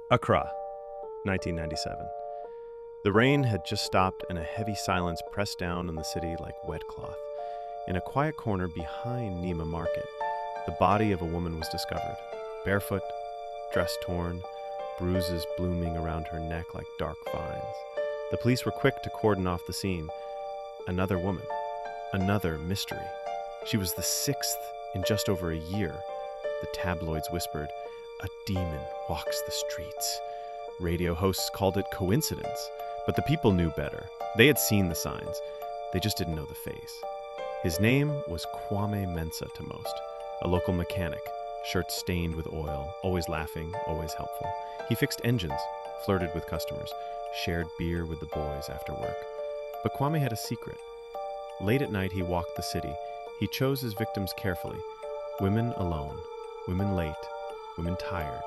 Accra, 1997. The rain had just stopped and a heavy silence pressed down on the city like wet cloth. In a quiet corner behind Nima Market, the body of a woman was discovered. Barefoot, dress torn, bruises blooming around her neck like dark vines. The police were quick to cordon off the scene. Another woman, another mystery. She was the sixth in just over a year. The tabloids whispered, "A demon walks the streets." Radio hosts called it coincidence, but the people knew better. They had seen the signs. They just didn't know the face. His name was Kwame Mensah to most, a local mechanic, shirt stained with oil, always laughing, always helpful. He fixed engines, flirted with customers, shared beer with the boys after work. But Kwame had a secret. Late at night, he walked the city. He chose his victims carefully. Women alone, women late, women tired.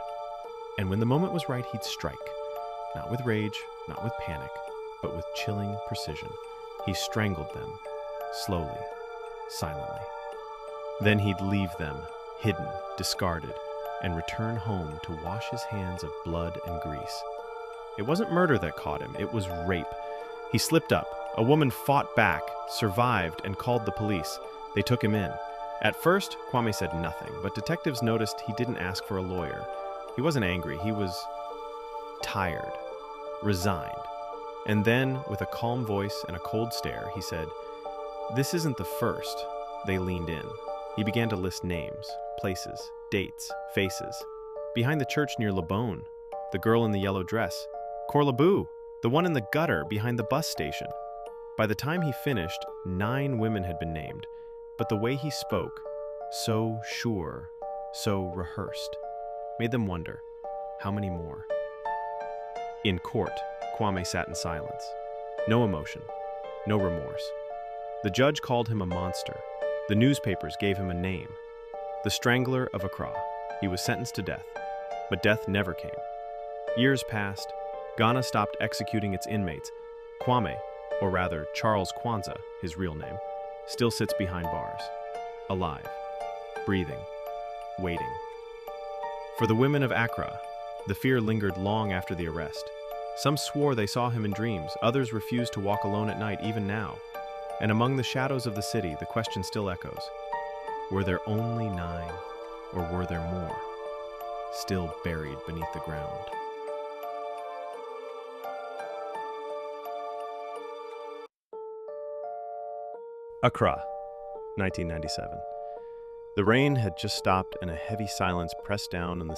And when the moment was right, he'd strike. Not with rage, not with panic, but with chilling precision. He strangled them, slowly, silently. Then he'd leave them, hidden, discarded, and return home to wash his hands of blood and grease. It wasn't murder that caught him, it was rape. He slipped up. A woman fought back, survived, and called the police. They took him in. At first, Kwame said nothing, but detectives noticed he didn't ask for a lawyer. He wasn't angry, he was tired, resigned. And then, with a calm voice and a cold stare, he said, "This isn't the first." They leaned in. He began to list names, places, dates, faces. Behind the church near Labone, the girl in the yellow dress. Korlabu, the one in the gutter behind the bus station. By the time he finished, 9 women had been named, but the way he spoke, so sure, so rehearsed, made them wonder, how many more? In court, Kwame sat in silence. No emotion, no remorse. The judge called him a monster. The newspapers gave him a name. The Strangler of Accra. He was sentenced to death, but death never came. Years passed. Ghana stopped executing its inmates. Kwame, or rather Charles Kwanzaa, his real name, still sits behind bars, alive, breathing, waiting. For the women of Accra, the fear lingered long after the arrest. Some swore they saw him in dreams, others refused to walk alone at night even now. And among the shadows of the city, the question still echoes. Were there only 9, or were there more, still buried beneath the ground? Accra, 1997. The rain had just stopped and a heavy silence pressed down on the city.